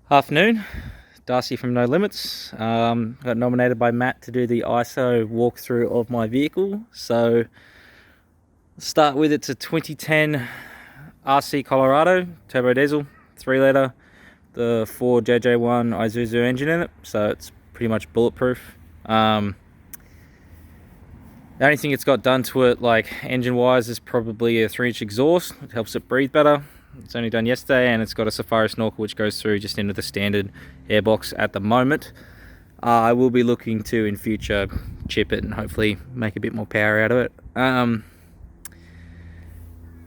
Afternoon, Darcy from No Limits. Got nominated by Matt to do the ISO walkthrough of my vehicle. So, start with it's a 2010 RC Colorado turbo diesel, 3 litre, the Ford JJ1 Isuzu engine in it. So it's pretty much bulletproof. The only thing it's got done to it, like engine-wise, is probably a 3-inch exhaust. It helps it breathe better. It's only done yesterday, and it's got a safari snorkel which goes through just into the standard airbox at the moment. I will be looking to in future chip it and hopefully make a bit more power out of it.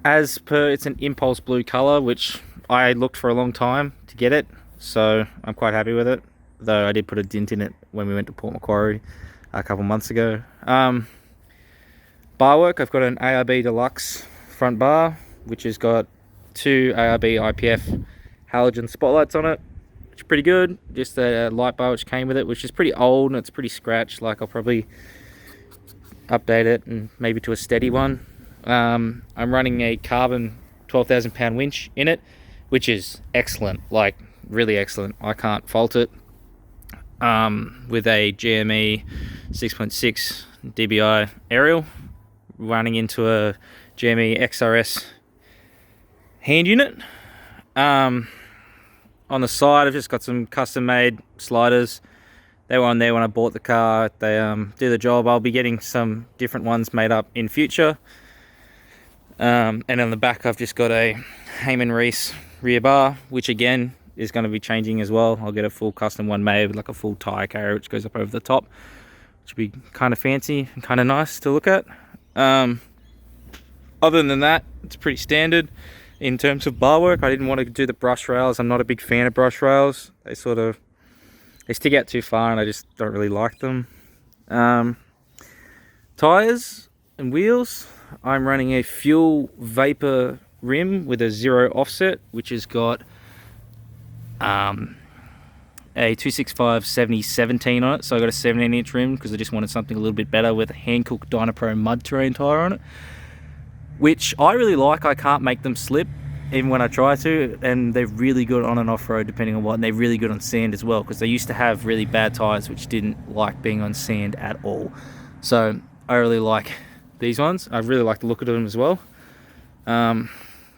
As per, it's an impulse blue color, which I looked for a long time to get it, so I'm quite happy with it, though I did put a dent in it when we went to Port Macquarie a couple months ago. Barwork, I've got an ARB Deluxe front bar, which has got 2 ARB IPF halogen spotlights on it, which is pretty good. Just a light bar which came with it, which is pretty old and it's pretty scratched. Like, I'll probably update it and maybe to a steady one. I'm running a carbon 12,000 pound winch in it, which is excellent, like really excellent. I can't fault it. With a GME 6.6 dBi aerial, running into a GME XRS hand unit. On the side, I've just got some custom made sliders. They were on there when I bought the car. They do the job. I'll be getting some different ones made up in future. And on the back, I've just got a Heyman Reese rear bar, which again is going to be changing as well. I'll get a full custom one made with like a full tire carrier which goes up over the top, which will be kind of fancy and kind of nice to look at. Other than that, it's pretty standard. In terms of bar work, I didn't want to do the brush rails. I'm not a big fan of brush rails. They stick out too far and I just don't really like them. Tires and wheels, I'm running a fuel vapor rim with a 0 offset, which has got a 265/70/17 on it. So I got a 17-inch rim because I just wanted something a little bit better with a hand-cooked Dynapro mud terrain tire on it, which I really like. I can't make them slip even when I try to, and they're really good on and off-road depending on what, and they're really good on sand as well, because they used to have really bad tires which didn't like being on sand at all. So I really like these ones. I really like the look of them as well.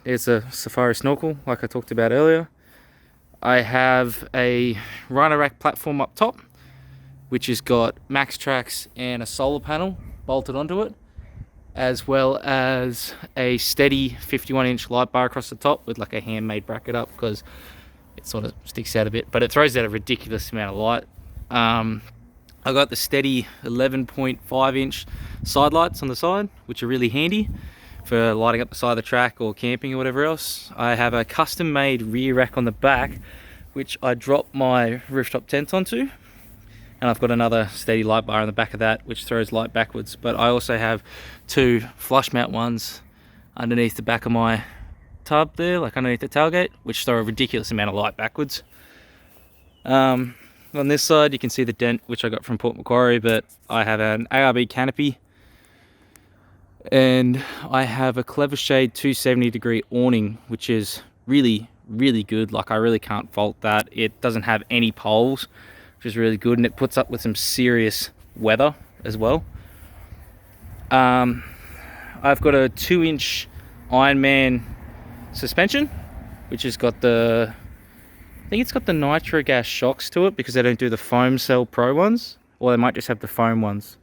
It's a safari snorkel like I talked about earlier. I have a Rhino rack platform up top, which has got max tracks and a solar panel bolted onto it, as well as a steady 51-inch light bar across the top with like a handmade bracket up, because it sort of sticks out a bit, but it throws out a ridiculous amount of light. I got the steady 11.5-inch side lights on the side, which are really handy for lighting up the side of the track or camping or whatever else. I have a custom made rear rack on the back, which I drop my rooftop tent onto, and I've got another steady light bar on the back of that which throws light backwards. But I also have 2 flush mount ones underneath the back of my tub there, like underneath the tailgate, which throw a ridiculous amount of light backwards. On this side you can see the dent which I got from Port Macquarie, but I have an ARB Canopy, and I have a Clever Shade 270-degree awning, which is really good. Like, I really can't fault that. It doesn't have any poles, which is really good, and it puts up with some serious weather as well. I've got a 2-inch Ironman suspension, which has got I think it's got the nitro gas shocks to it, because they don't do the foam cell pro ones, or they might just have the foam ones.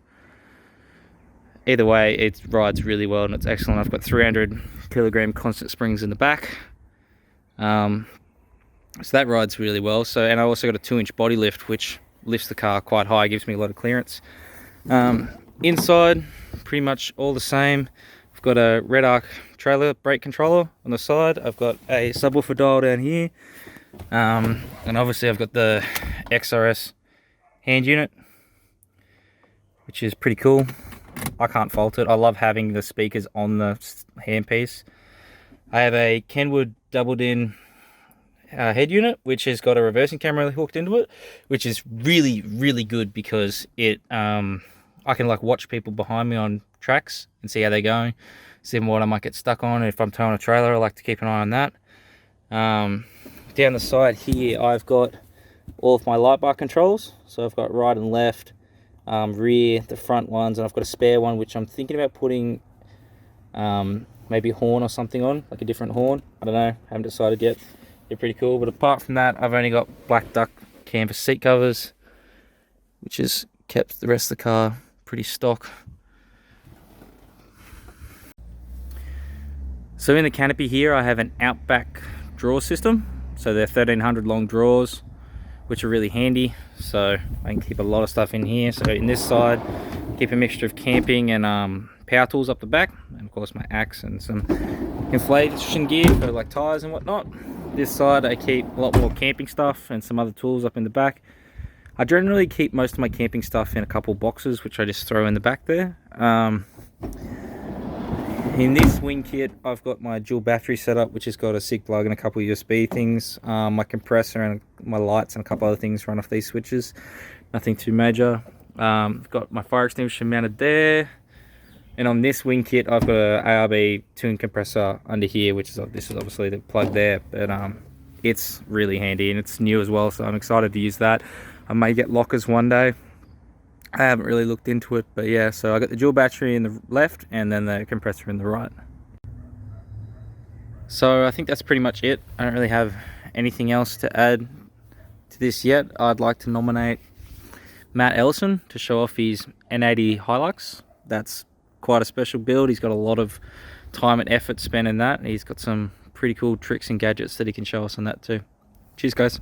Either way, it rides really well and it's excellent. I've got 300 kilogram constant springs in the back, so that rides really well. And I also got a 2-inch body lift, which lifts the car quite high, gives me a lot of clearance. Inside, pretty much all the same. I've got a Red Arc trailer brake controller on the side. I've got a subwoofer dial down here, and obviously I've got the XRS hand unit, which is pretty cool. I can't fault it. I love having the speakers on the handpiece. I have a Kenwood doubled-in head unit, which has got a reversing camera hooked into it, which is really good, because it I can like watch people behind me on tracks and see how they're going, see what I might get stuck on. If I'm towing a trailer, I like to keep an eye on that. down the side here, I've got all of my light bar controls. So I've got right and left, rear, the front ones, and I've got a spare one which I'm thinking about putting maybe a horn or something on, like a different horn. I don't know, haven't decided yet. They're pretty cool, but apart from that, I've only got black duck canvas seat covers, which has kept the rest of the car pretty stock. So in the canopy here, I have an outback drawer system. So they're 1300 long drawers, which are really handy. So I can keep a lot of stuff in here. So in this side, keep a mixture of camping and power tools up the back, and of course my axe and some inflation gear for like tires and whatnot. This side I keep a lot more camping stuff and some other tools up in the back. I generally keep most of my camping stuff in a couple boxes, which I just throw in the back there. In this wing kit, I've got my dual battery setup, which has got a SIG plug and a couple of USB things. My compressor and my lights and a couple other things run off these switches. Nothing too major. I've got my fire extinguisher mounted there. And on this wing kit, I've got a ARB tune compressor under here, which is obviously the plug there. But it's really handy and it's new as well, so I'm excited to use that. I may get lockers one day. I haven't really looked into it, but yeah, so I got the dual battery in the left and then the compressor in the right. So I think that's pretty much it. I don't really have anything else to add to this yet. I'd like to nominate Matt Ellison to show off his N80 Hilux. That's quite a special build. He's got a lot of time and effort spent in that. He's got some pretty cool tricks and gadgets that he can show us on that too. Cheers guys.